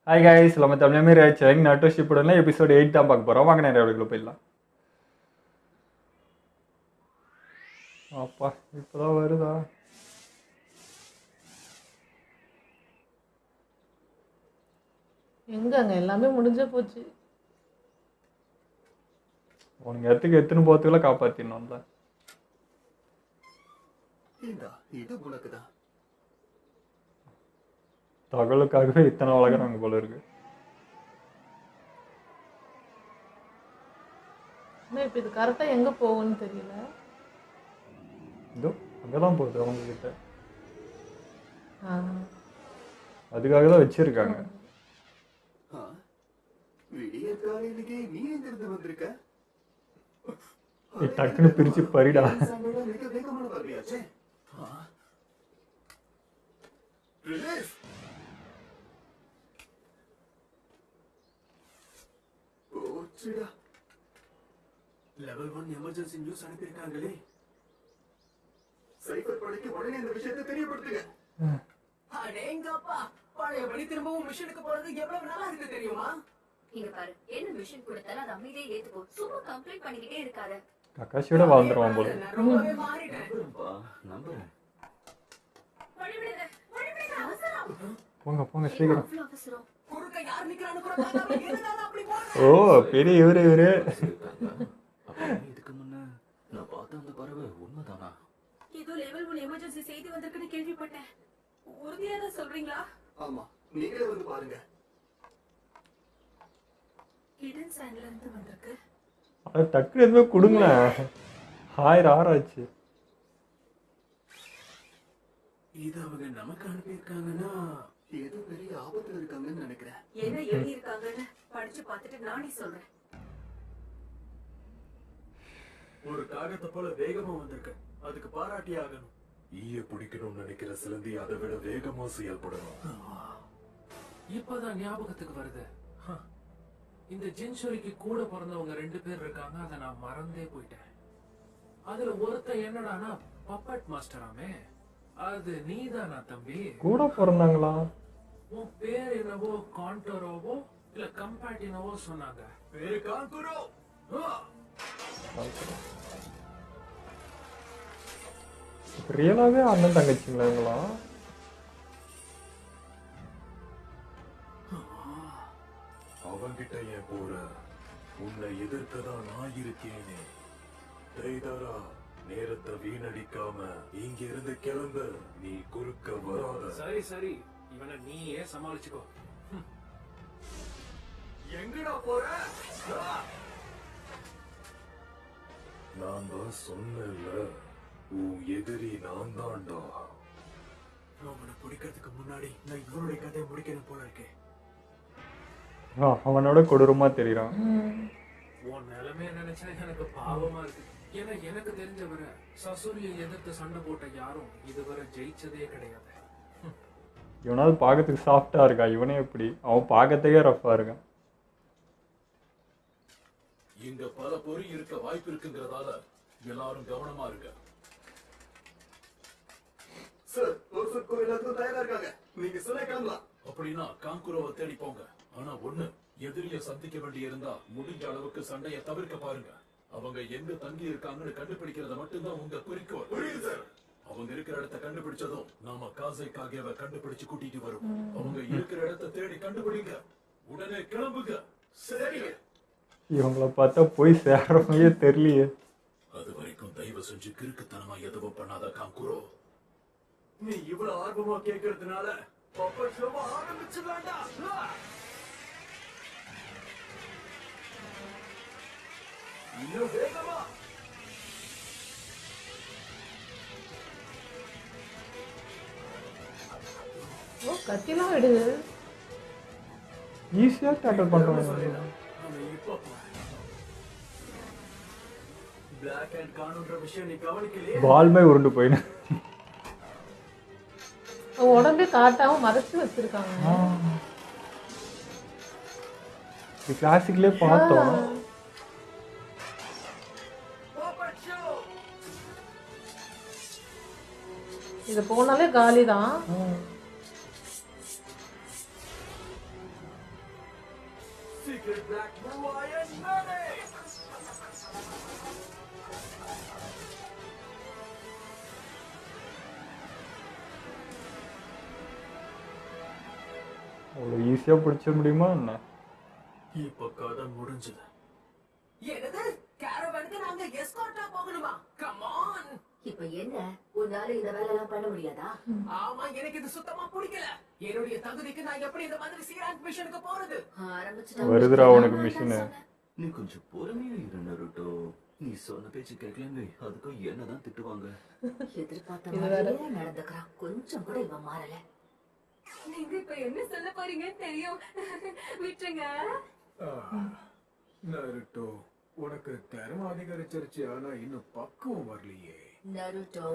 Hi guys நம்ம தமிழ் ரேச்சரிங் நட்டு ஷிப்புடன்ல episode 8 தான் பார்க்க போகிறோம். வாங்க நிறைய வீடியோக்குள்ள போயிடலாம். அப்பா இப்போதான் வருதா? எங்கங்க எல்லாமே முடிஞ்சே போச்சு. உனக்கு இடத்துக்கு எத்தனை போகிறதுக்குள்ள காப்பாற்றிடணும்ல. தகவலுக்காகவே இத்தனை வளர்க்குறாங்க போல இருக்கு. இப்போ இது கரெக்டாக எங்கே போகும்னு தெரியல. இதோ அங்கே தான் போகுது அவங்கக்கிட்ட. அதுக்காக தான் வச்சிருக்காங்க. டக்குன்னு பிரிச்சு பறிடா. லெவல் 1 எமர்ஜென்சி நியூஸ் அனுப்பியிருக்காங்களே. சைபர் படைக்கு உடனே இந்த விஷயத்தை தெரியப்படுத்துங்க. அடேங்கப்பா, பழையபடி திரும்பவும் மிஷனுக்கு போறது எவ்வளவு நல்லா இருக்கு தெரியுமா? இங்க பாரு, என்ன மிஷன் கொடுத்தாலும் அது அமைதியே ஏத்துக்கோ. சும்மா கம்ப்ளைண்ட் பண்ணிக்கிட்டே இருக்காத. கக்காஷியோட வாழ்ந்துருவான் போல. ரொம்பவே மாறிட்டேன். நம்புறேன். போங்க போங்க சீக்கிரம். அவசரம். குறுக்க யார் நிக்கறானு கூட பார்க்காம என்னடா அப்படி போற? ஓ பெரிய இவரு. இதுக்கு முன்ன நான் பார்த்த அந்த பறவை உண்மைதானா? ஏதோ லெவல் 1 எமர்ஜென்சி செய்தி வந்திருக்குன்னு கேள்விப்பட்டேன். உறுதியா தான் சொல்றீங்களா? ஆமா, நீங்களே வந்து பாருங்க. ஹிடன் சைன்ல இருந்து வந்திருக்கு. அது டக்குனு எதுவுமே கொடுங்களேன். 1000 ஆச்சு. இது அவங்க நமக்கு அனுப்பியிருக்காங்கன்னா ஏதோ பெரிய ஆபத்துல இருக்காங்கன்னு நினைக்கிறேன். என்ன எழுதி இருக்காங்கன்னு படிச்சு பார்த்துட்டு நானே சொல்றேன். ஒரு காகத்தை போல வேகமா வந்திருக்கு. அதுக்கு பாராட்டி ஆகணும். ஈய பிடிக்கணும்னு நினைக்கிற சிலந்தி அதை விட வேகமா செயல்படணும். இப்பதான் ஞாபகத்துக்கு வருது. இந்த ஜென்சுரிக்கு கூட பிறந்தவங்க 2 பேர் இருக்காங்க. அதை நான் மறந்தே போயிட்டேன். அதுல ஒருத்தன் என்னடானா பப்பட் மாஸ்டராமே. அது நீதானா தம்பி? கூட பிறந்தாங்களா? உன் பேர் என்னவோ கான்டோரோவோ இல்ல கம்பாட்டினவோ சொன்னாங்க. பேரு கான்குரோ. ரியலாவே அண்ணன் தங்கச்சிங்களா இவங்களாம்? அவங்கிட்ட ஏன் போற? உன்னை எதிர்க்கதான் நான் இருக்கேனே. தைதாரா, நேரத்தை வீணடிக்காம இங்க இருந்து கிளம்பு. நீ குறுக்க வராத. சரி சரி, இவனை நீயே சமாளிச்சுக்கோ. எங்கடா போற? நான் தான் சொன்னேன்ல, உன் எதிரி நான் தான்டா. அவனை பிடிக்கிறதுக்கு முன்னாடி நான் இவருடைய கதையை முடிக்கணும் போல இருக்கேன். அவனோட கொடூரமா தெரியுறான். உன் நிலைமைய நினைச்சா எனக்கு பாவமா இருக்கு. ஏன்னா எனக்கு தெரிஞ்சவரை சசுரியை எதிர்த்து சண்டை போட்ட யாரும் இதுவரை ஜெயிச்சதே கிடையாது. இவனாவது பார்க்கறதுக்கு சாஃப்டா இருக்கா, இவனே எப்படி? அவன் பார்க்கறதுக்கே ரஃபா இருக்கான். இங்க பல பொறி இருக்க வாய்ப்பு இருக்குங்கிறதால எல்லாரும் கவனமா இருக்க. சார், ஒரு சொற்கோ எல்லாத்துக்கும் தயாரா இருக்காங்க. நீங்க சொல்ல கிளம்பலாம். அப்படின்னா காங்குரோவை தேடி போங்க. ஆனா ஒண்ணு, எதிரிய சந்திக்க வேண்டி இருந்தா முடிஞ்ச அளவுக்கு சண்டையை தவிர்க்க பாருங்க. அவங்க எங்க தங்கி இருக்காங்கன்னு கண்டுபிடிக்கிறத மட்டும்தான் உங்க குறிக்கோள். புரியுது சார். அவங்க இருக்கிற இடத்தை கண்டுபிடிச்சதும் நாம காசை காகேவை கண்டுபிடிச்சு கூட்டிட்டு வரும். அவங்க இருக்கிற இடத்தை தேடி கண்டுபிடிங்க. உடனே கிளம்புங்க. சரி. இவங்கள பார்த்தா போய் சேர்றவங்களே தெரியலையே. அது வரைக்கும் தயவு செஞ்சு கிறுக்குத்தனமா எதுவும் பண்ணாத காங்குரோ. நீ இவ்வளவு ஆர்வமா கேட்கறதுனால பப்பட் ஷோவை ஆரம்பிச்சிடலாம்டா. இன்னும் வேகமா. ஓ கத்திலாம் விடுது. ஈஸியா டேக்கிள் பண்றாங்க. பிளாக் அண்ட் காணுன்ற விஷயம் நீ கவனிக்கலையே. பால்மே உருண்டு போயின. உடம்பே காட்டாம மறைச்சு வச்சிருக்காங்க. இது கிளாசிக்லயே பார்த்தோம். இது போனாலே காலி தான். Secret Black Blue Iron Medic. அவ்வளோ ஈஸியாக பிடிச்சிட முடியுமா என்ன? இப்ப கதை முடிஞ்சது. என்னது கேரவனுக்கு நாங்க எஸ்கார்ட்டா போகணுமா? Come on. இப்ப என்ன உன்னால இந்த வேலை எல்லாம் பண்ண முடியாதா? ஆமா, எனக்கு இது சுத்தமா பிடிக்கல. என்னுடைய தகுதிக்கு நான் எப்படி இந்த மாதிரி சீரான் மிஷனுக்கு போறது? ஆரம்பிச்சுட்டா வருதுடா உனக்கு மிஷினு. நீ கொஞ்சம் பொறுமையா இரு நருட்டோ. நீ சொன்ன பேச்சு கேட்கலங்க, அதுக்கும் என்னதான் திட்டுவாங்க. எதிர்பார்த்த மாதிரியே நடந்துக்கிறான். கொஞ்சம் கூட இவன் மாறல. நீங்க இப்ப என்ன சொல்ல போறீங்கன்னு தெரியும். விட்டுருங்க. நருட்டோ, உனக்கு திறமை அதிகரிச்சிருச்சு, ஆனா இன்னும் பக்குவம் வரலையே. நருட்டோ,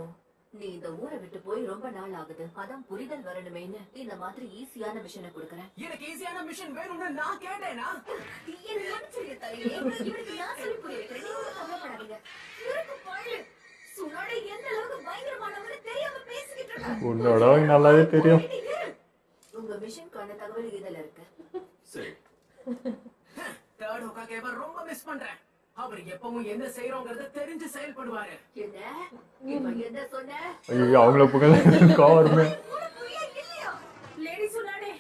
நீ இந்த ஊரை விட்டு போய் ரொம்ப நாள் ஆகுது. அதான் புரிதல் வரணுமேன்னு இந்த மாதிரி ஈஸியான மிஷனை கொடுக்கறேன். எனக்கு ஈஸியான மிஷன் வேணும்னு நான் கேட்டேனா? என்ன நினைச்சீங்க தலையே? இவனுக்கு நான் சொல்லி புரிய வைக்கிறேன். நீங்க ஒண்ணும் கவலைப்படாதீங்க. இவருக்கு பாரு, சுனாடே எந்த அளவுக்கு பயங்கரமானவன்னு தெரியாம பேசிக்கிட்டு இருக்கான். உன்னோட நல்லாவே தெரியும். உங்க மிஷனுக்கான தகவல் இதுல இருக்கு. சரி, தேர்ட் ஹோக்காகேவ ரொம்ப மிஸ் பண்றேன். அவர் எப்பவும் என்ன செய்யறோங்கிறத தெரிஞ்சு செயல்படுவாரு. என்ன இவன் என்ன சொன்ன? ஐயோ அவங்கள புகழ வருமே. லேடி சுனாடே,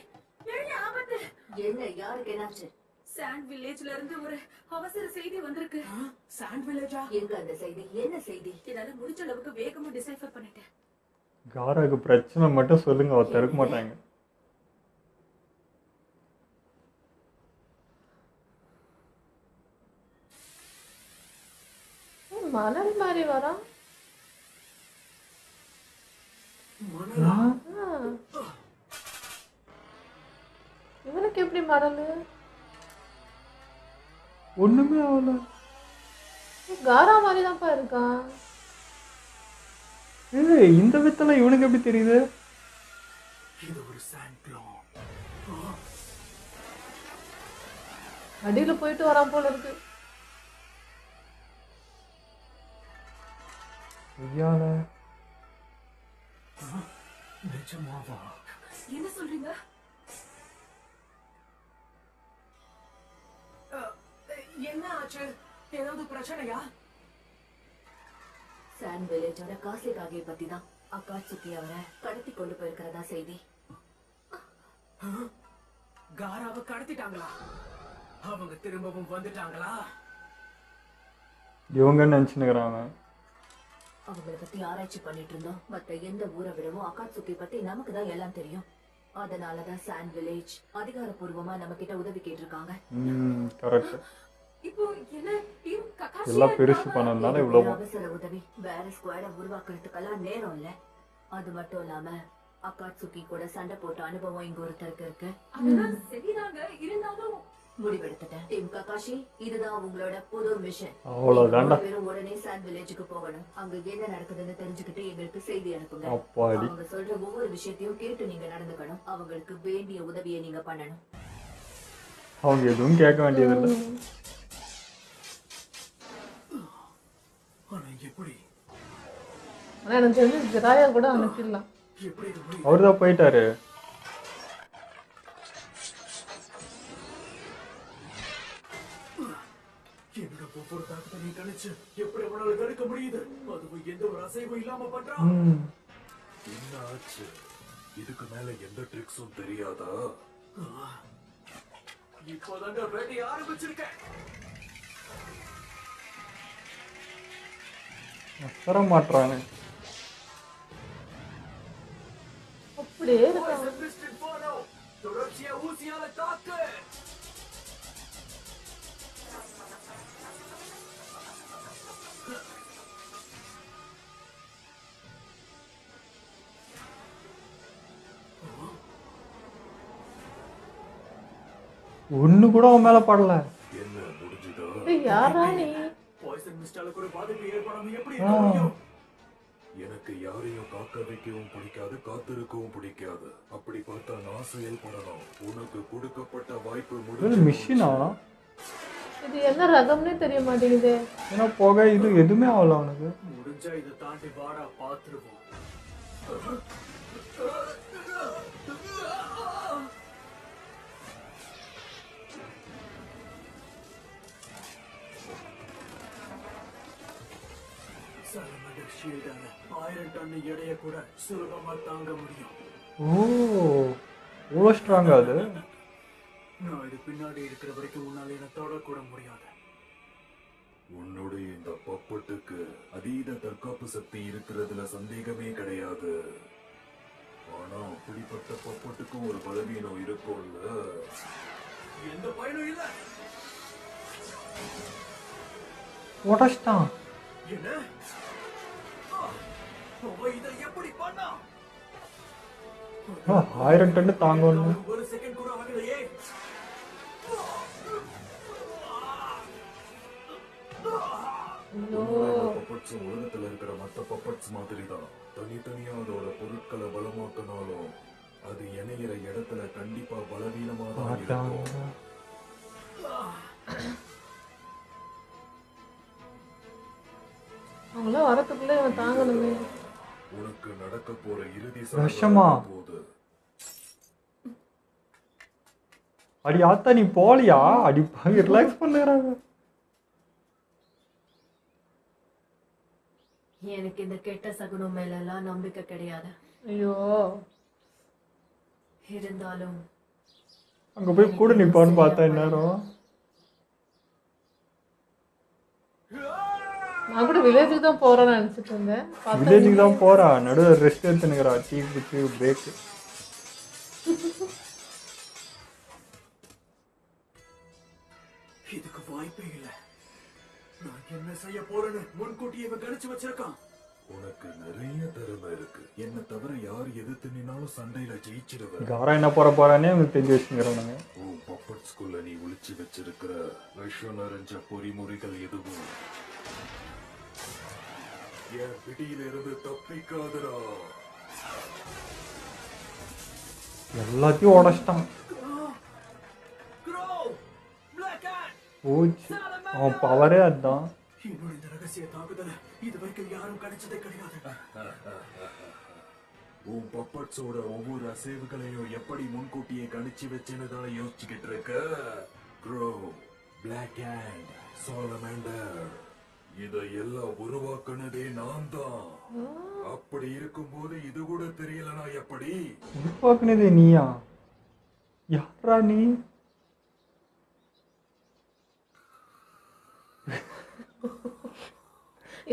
என்ன ஆபத்து? என்ன யாருக்கு என்னாச்சு? சாண்ட் வில்லேஜ்ல இருந்து ஒரு அவசர செய்தி வந்திருக்கு. சாண்ட் வில்லேஜா? எங்க அந்த செய்தி? என்ன செய்தி? என்னால முடிஞ்ச அளவுக்கு வேகமா டிசைஃபர் பண்ணிட்டேன். காராக்கு பிரச்சனை மட்டும் சொல்லுங்க, அவர் தடுக்க மாட்டாங்க. மணல் மாதிரி வரான். இவனுக்கு எப்படி மணல்? ஒண்ணுமே ஆகல. காரா மாதிரி தான்ப்பா இருக்கான். ஏய் இந்த வித்தெல்லாம் இவனுக்கு எப்படி தெரியுது? இது ஒரு சாண்ட் கிளோன். அடியில போயிட்டு வரான் போல இருக்கு. ஐயால நிஜமாவா? என்ன சொல்றீங்க? என்ன ஆச்சு? ஏதாவது பிரச்சனையா? சாண்ட் வில்லேஜோட காசிகாகிய பத்தி தான். அக்காட்சுக்கி அவரை கடத்தி கொண்டு போயிருக்கிறதா செய்தி. காராவை கடத்திட்டாங்களா? அவங்க திரும்பவும் வந்துட்டாங்களா? இவங்க நினைச்சுக்கிறாங்க. அவங்களை பத்தி ஆராய்ச்சி பண்ணிட்டு இருந்தோம். மத்த எந்த ஊரை விடவும் அக்காட்சுக்கி பத்தி நமக்கு தான் எல்லாம் தெரியும். அதனாலதான் சாண்ட் வில்லேஜ் அதிகாரப்பூர்வமா நம்ம கிட்ட உதவி கேட்டிருக்காங்க. கரெக்ட். இப்போ என்ன டீம் ககாஷி எல்லாம் பெருசு பண்ணதுனால இவ்வளவு. அவசர உதவி வேற ஸ்குவாட உருவாக்குறதுக்கெல்லாம் நேரம் இல்ல. அது மட்டும் இல்லாம அக்காட்சுக்கி கூட சண்டை போட்ட அனுபவம் இங்க ஒருத்தருக்கு இருக்கு. அதெல்லாம் சரிதாங்க. இருந்தாலும் முடிவெடுத்துட்டேன். டீம் ககாஷி, இதுதான் உங்களோட புது மிஷன். அவ்வளவுதான்டா. வெறும் உடனே சாண்ட் வில்லேஜுக்கு போகணும். அங்க என்ன நடக்குதுன்னு தெரிஞ்சுக்கிட்டு எங்களுக்கு செய்தி அனுப்புங்க. அப்பாடி. அவங்க சொல்ற ஒவ்வொரு விஷயத்தையும் கேட்டு நீங்க நடந்துக்கணும். அவங்களுக்கு வேண்டிய உதவியை நீங்க பண்ணணும். அவங்க எதுவும் கேட்க வேண்டியதில்லை. ஆனா எப்படி ஆனா எனக்கு தெரிஞ்சு ஜிராயா கூட அனுப்பிடலாம். எப்படி இது முடியும்? அவர்தான் போயிட்டாரு. என்னோட ஒவ்வொரு தாக்கத்தை நீ கணிச்சு எப்படி அவனால தடுக்க முடியுது? அதுவும் எந்த ஒரு அசைவும் இல்லாம பண்றான். என்ன ஆச்சு? இதுக்கு மேல எந்த ட்ரிக்ஸும் தெரியாதா? இப்போதாங்க வேட்டைய ஆரம்பிச்சிருக்கேன். தர மாட்டானே. அப்படியே இருக்கான். Poison Twisted Phono. தொடர்ச்சியா ஊசியால தாக்கு. ஒண்ணு கூட அவன் மேல படல. என்ன முடிஞ்சுதா? ஏய், யாரா நீ? பாய்சன் மிஸ்டால கூட பாதிப்பு ஏற்படாம எப்படி இருக்க முடியும்? எனக்கு யாரையும் காக்க வைக்கவும் பிடிக்காது, காத்திருக்கவும் பிடிக்காது. அப்படி பார்த்தா நான் செயல்படணும். உனக்கு கொடுக்கப்பட்ட வாய்ப்பு இது முடிஞ்சு மிஷினா? இது என்ன ரகம்னே தெரிய மாட்டேங்குது. ஏன்னா போக இது எதுவுமே ஆகல அவனுக்கு. முடிஞ்சா இதை தாண்டி வாடா பாத்துருவோம். சாலமண்டர் ஷீல்டால 1000 டன் எடையை கூட சுலபமா தாங்க முடியும். ஓ இவ்வளோ ஸ்ட்ராங்கா அது? நான் இது பின்னாடி இருக்கிற வரைக்கும் உன்னால என்ன தொடக்கூட முடியாது. உன்னுடைய இந்த பப்பட்டுக்கு அதீத தற்காப்பு சக்தி இருக்கிறதுல சந்தேகமே கிடையாது. ஆனா அப்படிப்பட்ட பப்பட்டுக்கும் ஒரு பலவீனம் இருக்கும்ல. எந்த பயனும் இல்ல. உடச்சிட்டான். என்ன அவன் இதை எப்படி பண்ணா? 1000 டன் தாங்கணும். ஒரு செகண்ட் கூட ஆகலையே. பப்பட்ஸ் உலகத்துல இருக்கிற மத்த பப்பட்ஸ் மாதிரி தான். தனித்தனியா அதோட பொருட்களை பலமாக்கினாலும் அது இணையிற இடத்துல கண்டிப்பா பலவீனமா தான் இருக்கும். அவங்களாம் வரத்துக்குள்ளே இவன் தாங்கணுமே. உனக்கு நடக்க போற இறுதி விஷமா? போது அடி ஆத்தா நீ போலியா? அடி ரிலாக்ஸ் பண்ணுறாங்க. எனக்கு இந்த கெட்ட சகுனம் மேல எல்லாம் நம்பிக்கை கிடையாது. ஐயோ இருந்தாலும் அங்க போய் கூட நிப்பான்னு பார்த்தா இந்நேரம். நான் கூட வில்லேஜுக்கு தான் போறேன்னு நினைச்சிட்டு இருந்தேன். வில்லேஜுக்கு தான் போறா, நடுவில் ரெஸ்ட் எடுத்துனுங்கிறா, டீ குடிச்சு பிரேக். இதுக்கு வாய்ப்பே இல்ல. நான் என்ன செய்ய போறேன்னு முன்கூட்டியே இவன் கணிச்சு வச்சிருக்கான். உனக்கு நிறைய திறமை இருக்கு. என்ன தவிர யார் எதிர்த்து நின்னாலும் சண்டையில ஜெயிச்சிடுவேன். காரா என்ன போறானே அவங்களுக்கு தெரிஞ்சு வச்சுங்கிறோம். உன் பப்பட் ஸ்கூல்ல நீ ஒளிச்சு வச்சிருக்கிற விஷம் நிறைஞ்ச பொறிமுறைகள் எதுவும் என் பிடியிலிருந்து தப்பிக்காதரா. எல்லாத்தையும் உடச்சிட்டான். போச்சு, அவன் பவரே அதுதான். என்னோட இந்த ரகசிய தாக்குதலை இது வரைக்கும் யாரும் கணிச்சதே கிடையாது. உன் பப்பட்ஸோட ஒவ்வொரு அசைவுகளையும் எப்படி முன்கூட்டியே கணிச்சு வச்சுன்னு தானே யோசிச்சுக்கிட்டு இருக்க. க்ரோ, பிளாக் ஹேண்ட், சாலமேண்டர் இதையெல்லாம் உருவாக்குனதே நான் தான். அப்படி இருக்கும்போது இது கூட தெரியலனா எப்படி? உருவாக்குனதே நீயா? யாரா நீ?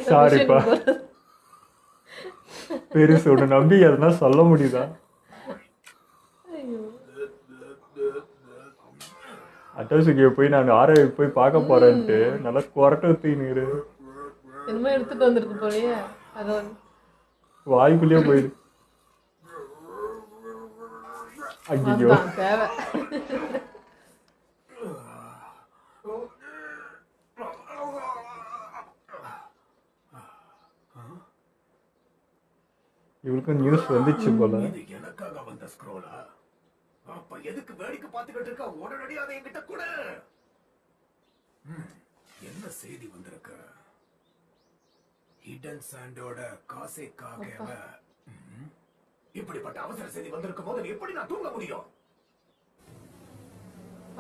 சாரிப்பா, பெருசோட நம்பி அதெல்லாம் சொல்ல முடியுதா? அட்டாசுக்கிய போய் நாங்கள் ஆராய் போய் பார்க்க போறேன்ட்டு நல்லா குரட்ட ஊத்தின்னு என்னமோ எடுத்துட்டு வந்துருக்கு போலயே. அது வாய்க்குள்ளேயே போயிடு. ஐயோ தேவை. இவளுக்கு நியூஸ் வந்துச்சு போல. இது எனக்காக வந்த ஸ்க்ரோலா? அப்ப எதுக்கு வேடிக்கை பார்த்துக்கிட்டு இருக்க? உடனடி அதை என்கிட்ட கூட. என்ன செய்தி வந்திருக்கு? ஹிடன் சாண்டோட காசைக்காக இப்படிப்பட்ட அவசர செய்தி வந்திருக்கும் போது எப்படி நான் தூங்க முடியும்?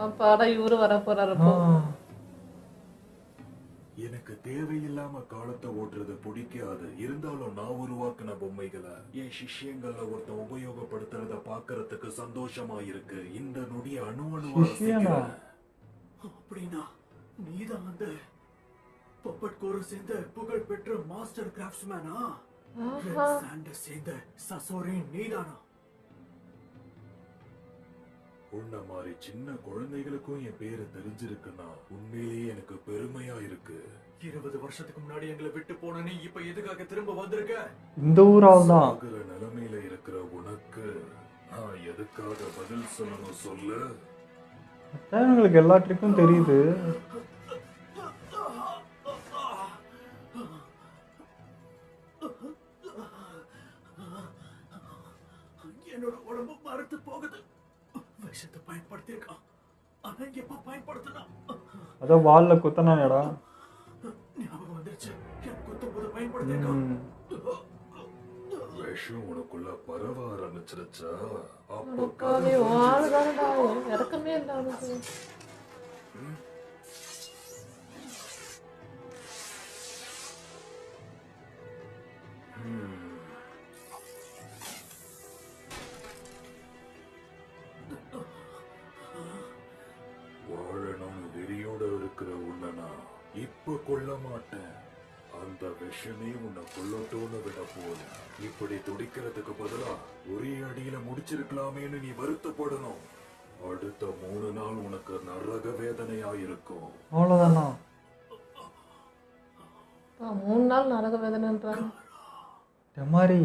அப்பாடா இவரு வர போறாரு. எனக்கு தேவையில்லாம காலத்தை ஓட்டுறது பிடிக்காது. இருந்தாலும் நான் உருவாக்குன பொம்மைகளை என் சிஷ்யங்கள்ல ஒருத்தன் உபயோகப்படுத்துறத பாக்குறதுக்கு சந்தோஷமா இருக்கு. இந்த நொடிய அணு அணுவா. அப்படின்னா நீதான் அந்த பப்பட் கோர சேர்ந்த புகழ் பெற்ற மாஸ்டர் கிராஃப்ட்ஸ்மேனா? சாண்டர் சேர்ந்த சசோரின் நீதானா? உன்ன மாதிரி சின்ன குழந்தைகளுக்கும் என் பேரு தெரிஞ்சிருக்குன்னா உண்மையிலேயே எனக்கு பெருமையா இருக்கு. 20 வருஷத்துக்கு முன்னாடி எங்களை விட்டு போன நீ இப்ப எதுக்காக திரும்ப வந்திருக்க? இந்த ஊரால் தான் நிலைமையில இருக்கிற உனக்கு நான் எதுக்காக பதில் சொல்லணும் சொல்லு. உங்களுக்கு எல்லா ட்ரிக்கும் தெரியுது. என்னோட உடம்பு மறுத்து போகுது. விஷத்தை பயன்படுத்திருக்கான். ஆனா எப்ப பயன்படுத்தினா? அதான் வால்ல குத்தனாடா. ஞாபகம் வந்துருச்சு. குத்தும் போது பயன்படுத்திருக்கான். விஷம் உனக்குள்ள பரவ ஆரம்பிச்சிருச்சா? இறக்கமே இல்லாத மிஷனே உன்னை கொல்லட்டோன்னு விட போல. இப்படி துடிக்கிறதுக்கு பதிலா ஒரே அடியில முடிச்சிருக்கலாமேன்னு நீ வருத்தப்படணும். அடுத்த 3 நாள் உனக்கு நரக வேதனையா இருக்கும். அவ்வளோதானா? 3 நாள் நரக வேதனைன்றாங்க. டெமாரி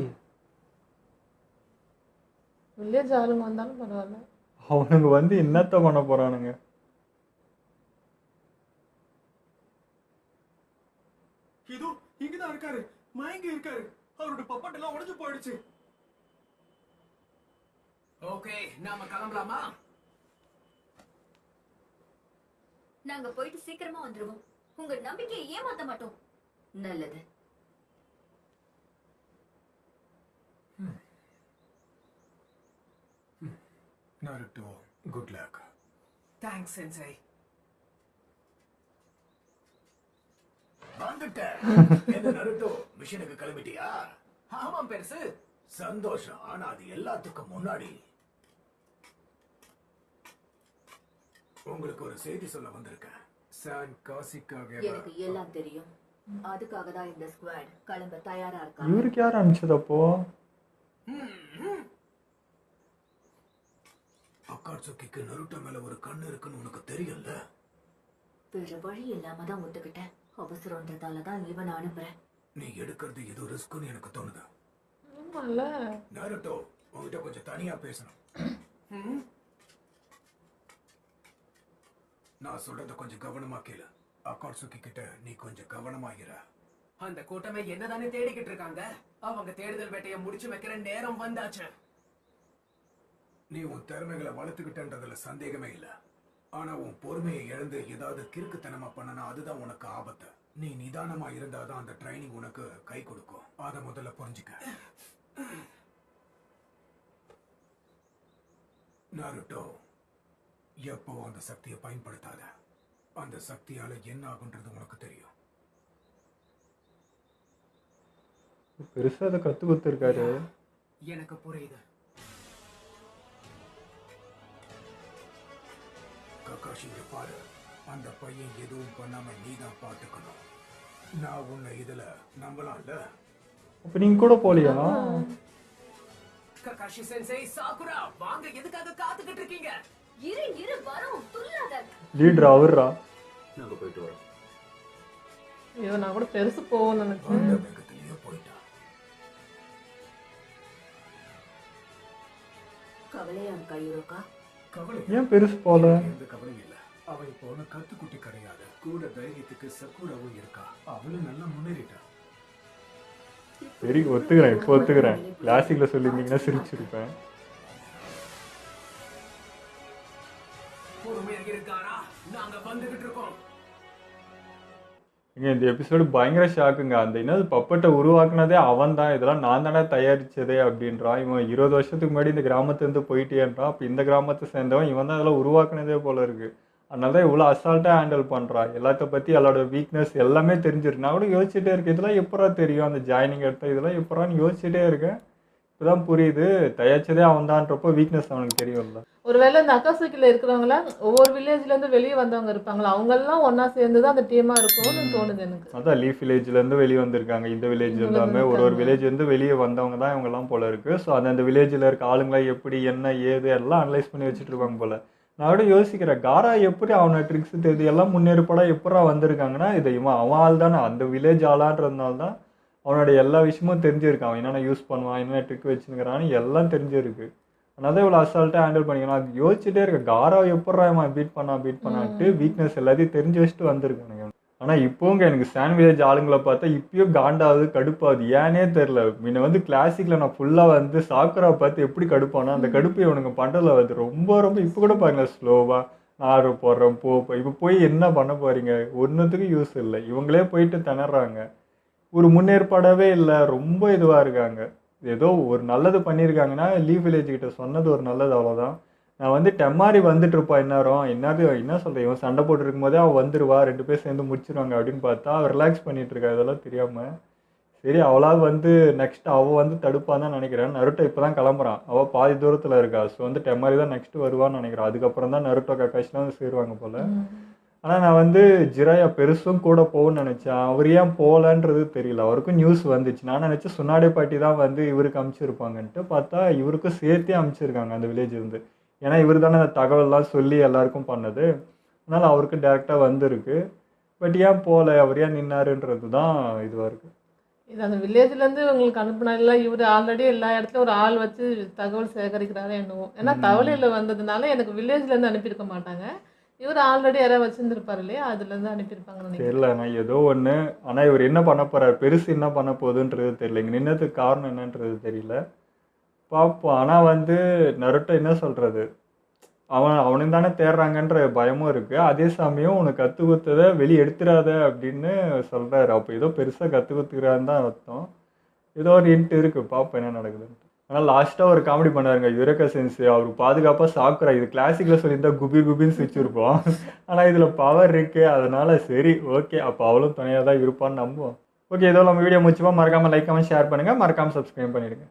வில்லேஜ் ஆளுங்க வந்தாலும் பரவாயில்ல. அவனுங்க வந்து என்னத்த பண்ண போறானுங்க? இதோ இங்கதான் இருக்காரு, மயங்கி இருக்காரு. அவரோட பப்பட் எல்லாம் உடைஞ்சு போயிடுச்சு. ஓகே, நாம கிளம்பலாமா? நாங்க போயிட்டு சீக்கிரமா வந்துருவோம். உங்க நம்பிக்கையை ஏமாத்த மாட்டோம். நல்லது. நாருட்டோ, குட் லக். தேங்க்ஸ் சென்சை. வந்துட்டேன். என்ன நாருட்டோ, மிஷனுக்கு கிளம்பிட்டியா? ஆமாம் பெருசு. சந்தோஷம். ஆனா அது எல்லாத்துக்கும் முன்னாடி உங்களுக்கு ஒரு செய்தி சொல்ல வந்திருக்கேன். சான் காசிக்காக எனக்கு எல்லாம் தெரியும். அதுக்காக தான் இந்த ஸ்குவாட் கிளம்ப தயாரா இருக்காங்க. இவருக்கு யார் அனுப்பிச்சது அப்போ? அக்காட்சுக்கிக்கு நருட்டோ மேல ஒரு கண்ணு இருக்குன்னு உனக்கு தெரியல. வேற வழி இல்லாம தான் ஒத்துக்கிட்டேன். அவசரம்ன்றதால தான் இவனை அனுப்புறேன். நீ எடுக்கிறது ஏதோ ரிஸ்க்னு எனக்கு தோணுது. ஆமால. நாருட்டோ, உன்கிட்ட கொஞ்சம் தனியா பேசணும். நான் சொல்றத கொஞ்சம் கவனமா கேளு. அக்காட்சுக்கி கிட்ட நீ கொஞ்சம் கவனமாகிற. அந்த கூட்டமே என்னதானே தேடிக்கிட்டு இருக்காங்க. அவங்க தேடுதல் வேட்டையை முடிச்சு வைக்கிற நேரம் வந்தாச்சு. நீ உன் திறமைகளை வளர்த்துக்கிட்டன்றதுல சந்தேகமே இல்ல. ஆனா உன் பொறுமையை இழந்து ஏதாவது கிறுக்குத்தனமா பண்ணனா அதுதான் உனக்கு ஆபத்து. நீ நிதானமா இருந்தாதான் அந்த ட்ரைனிங் உனக்கு கை கொடுக்கும். அத முதல்ல புரிஞ்சுக்க. நாருட்டோ, எப்போ அந்த சக்தியை பயன்படுத்தாத. அந்த சக்தியால என்ன ஆகுன்றது உனக்கு தெரியும். பெருசா அதை கத்து கொடுத்துருக்காரு. எனக்கு புரியுது. ககாஷிங்க பாரு, அந்த பையன் எதுவும் பண்ணாம நீதான் பாத்துக்கணும். நான் உன்னை இதுல நம்பலாம்ல. அப்ப நீங்க கூட போலியா? ககாஷி சென்சை, சாகுரா, வாங்க. எதுக்காக காத்துக்கிட்டு இருக்கீங்க? இரு வரோம். துள்ளாத. லீடர் அவர்ரா. நாங்க போயிட்டு வரோம். ஐயோ, நான் கூட பெருசு போவோம்னு நினைச்சேன். அந்த வேகத்திலேயே போயிட்டான். கவலையா கையோக்கா? கவலை ஏன் பெருசு போல? எந்த கவலையும் இல்ல. அவ இப்போ ஒண்ணு கத்துக்குட்டி கிடையாது. கூட தைரியத்துக்கு சக்குராவும் இருக்கா. அவளும் நல்லா முன்னேறிட்டா. சரி, ஒத்துக்கிறேன். இப்போ ஒத்துக்கிறேன். கிளாசிக்ல சொல்லியிருந்தீங்கன்னா சிரிச்சிருப்பேன். பொறுமையா இருக்காரா? நாங்க வந்துகிட்டு இருக்கோம். இந்த எபிசோடு பயங்கர ஷாக்குங்க. அந்த என்னது பப்பட்டை உருவாக்குனதே அவன் தான். இதெல்லாம் நான் தானே தயாரிச்சதே அப்படின்றான். இவன் 20 வருஷத்துக்கு முன்னாடி இந்த கிராமத்துலேருந்து போயிட்டேன்றான். அப்போ இந்த கிராமத்தை சேர்ந்தவன் இவன் தான் இதெல்லாம் உருவாக்குனதே போல இருக்கு. அதனால தான் இவ்வளோ அசால்ட்டாக ஹேண்டில் பண்ணுறான். எல்லாத்த பற்றி எல்லாரோட வீக்னஸ் எல்லாமே தெரிஞ்சிருக்கு. நான் கூட யோசிச்சுட்டே இருக்கேன், இதெல்லாம் எப்படா தெரியும் அந்த ஜாயினிங் எடுத்த இதெல்லாம் எப்படான்னு யோசிச்சுட்டே இருக்கேன். இப்போதான் புரியுது, தயாரிச்சதே அவன் தான்றப்போ வீக்னஸ் அவனுக்கு தெரியும்ல. ஒருவேளை இந்த அக்காசுக்கில இருக்கிறவங்கள ஒவ்வொரு வில்லேஜ்ல இருந்து வெளியே வந்தவங்க இருப்பாங்களா, அவங்க எல்லாம் ஒன்னா சேர்ந்து தான் அந்த டீமா இருக்கும்னு தோணுது எனக்கு. அதான் லீஃப் வில்லேஜ்ல இருந்து வெளியே வந்திருக்காங்க. இந்த வில்லேஜ் எல்லாமே ஒரு வில்லேஜ் இருந்து வெளியே வந்தவங்க தான் இவங்க எல்லாம் போல இருக்கு. ஸோ அந்த வில்லேஜ்ல இருக்க ஆளுங்களை எப்படி என்ன ஏது எல்லாம் அனலைஸ் பண்ணி வச்சுட்டு இருப்பாங்க போல. நான் கூட யோசிக்கிறேன், காரா எப்படி அவனை ட்ரிக்ஸ் தெரியுது எல்லாம் முன்னேற்படா எப்படா வந்திருக்காங்கன்னா, இதை இவன் அவன் ஆள் தானே, அந்த வில்லேஜ் ஆளான்றதுனால தான் அவனோட எல்லா விஷயமும் தெரிஞ்சிருக்கான். அவன் என்னென்ன யூஸ் பண்ணுவான், என்னென்ன ட்ரிக் வச்சுருக்கிறான்னு எல்லாம் தெரிஞ்சிருக்கு. அதனால தான் இவ்வளோ அசால்ட்டாக ஹேண்டில் பண்ணிக்கலாம். அது யோசிச்சுட்டே இருக்கேன், காராவை எப்படா அவன் பீட் பண்ணான்ட்டு வீக்னஸ் எல்லாத்தையும் தெரிஞ்சு வச்சுட்டு வந்திருக்கானுங்க. ஆனால் இப்போங்க எனக்கு சான் வில்லேஜ் ஆளுங்களை பார்த்தா இப்பயும் காண்டாவது கடுப்பாகுது. ஏன்னே தெரில. முன்ன வந்து கிளாசிக்கில் நான் ஃபுல்லாக வந்து சாக்குரா பார்த்து எப்படி கடுப்பானா அந்த கடுப்பு இவனுங்க பண்ணுறதுல வந்து ரொம்ப இப்போ கூட பாருங்க ஸ்லோவாக நான் ஆர்டர் போடுறேன் இப்போ போய் என்ன பண்ண போகிறீங்க, ஒன்றுத்துக்கும் யூஸ் இல்லை. இவங்களே போயிட்டு திணறாங்க, ஒரு முன்னேற்பாடாகவே இல்லை, ரொம்ப இதுவாக இருக்காங்க. ஏதோ ஒரு நல்லது பண்ணியிருக்காங்கன்னா லீவ் வில்லேஜ் கிட்ட சொன்னது ஒரு நல்லது, அவ்வளோதான். நான் வந்து டெம்மாரி வந்துட்டு இருப்பா இந்நேரம், என்ன சொல்கிறேன், இவன் சண்டை போட்டு இருக்கும்போதே அவன் வந்துடுவா, 2 பேர் சேர்ந்து முடிச்சிருவாங்க அப்படின்னு பார்த்தா அவள் ரிலாக்ஸ் பண்ணிட்டு இருக்கா. இதெல்லாம் தெரியாமல் சரி அவளாக வந்து நெக்ஸ்ட் அவள் வந்து தடுப்பான்னு தான் நினைக்கிறேன். நருட்டோ இப்போ தான் கிளம்புறான், அவள் பாதி தூரத்தில் இருக்கா. ஸோ வந்து டெம்மாரி தான் நெக்ஸ்ட் வருவான்னு நினைக்கிறான். அதுக்கப்புறம் தான் நருட்டோ கக்காஷிலாம் வந்து சேருவாங்க போல். ஆனால் நான் வந்து ஜிராயா பெருசும் கூட போகும்னு நினச்சேன். அவர் ஏன் போகலன்றது தெரியல. அவருக்கும் நியூஸ் வந்துச்சு. நான் நினச்சேன் சுனாடே பாட்டி தான் வந்து இவருக்கு அமுச்சிருப்பாங்கன்ட்டு பார்த்தா இவருக்கும் சேர்த்தே அமுச்சிருக்காங்க அந்த வில்லேஜ் இருந்து. ஏன்னா இவர் தானே அந்த தகவல்லாம் சொல்லி எல்லாருக்கும் பண்ணது. அதனால் அவருக்கு டேரெக்டாக வந்திருக்கு. பட் ஏன் போகல, அவர் ஏன் நின்னாருன்றது தான் இதுவாக இருக்குது. இது அந்த வில்லேஜ்லேருந்து உங்களுக்கு அனுப்புனால இவர் ஆல்ரெடி எல்லா இடத்துலையும் ஒரு ஆள் வச்சு தகவல் சேகரிக்கிறாரு என்னவோ. ஏன்னா தவளையில் வந்ததுனால எனக்கு வில்லேஜ்லேருந்து அனுப்பியிருக்க மாட்டாங்க. இவர் ஆல்ரெடி யாராவது வச்சுருந்துருப்பார் இல்லையா, அதுலேருந்து அனுப்பியிருப்பாங்கன்னு நினைக்கிறேன். தெரியல நான் ஏதோ ஒன்று. ஆனால் இவர் என்ன பண்ண போகிறார், பெருசு என்ன பண்ண போகுதுன்றது தெரியல. இங்கே நின்னதுக்கு காரணம் என்னன்றது தெரியல. பார்ப்போம். ஆனால் வந்து நருட்டோ என்ன சொல்கிறது, அவனுக்கு தானே தேடுறாங்கன்ற பயமும் இருக்குது. அதே சமயம் உனக்கு கற்றுக் கொடுத்ததை வெளியே எடுத்துடாத அப்படின்னு சொல்கிறாரு. அப்போ ஏதோ பெருசாக கற்றுக் கொடுத்துக்கிறான்னு தான் அர்த்தம். ஏதோ ஒரு ஹிண்ட் இருக்குது. பார்ப்போம் என்ன நடக்குதுன்ட்டு. ஆனால் லாஸ்ட்டாக ஒரு காமெடி பண்ணாருங்க யுரேகா சென்ஸ். அவர் பாதுகாப்பாக சாக்குறா. இது கிளாசிக்கில் சொல்லியிருந்தா குபீர் குபின்னு வச்சுருப்போம். ஆனால் இதில் பவர் இருக்குது. அதனால சரி ஓகே, அப்போ அவளும் துணையாக தான் இருப்பான்னு நம்புவோம். ஓகே, இதோ நம்ம வீடியோ முடிச்சுப்போம். மறக்காமல் லைக் கமெண்ட் ஷேர் பண்ணுங்கள். மறக்காமல் சப்ஸ்கிரைப் பண்ணிடுங்க.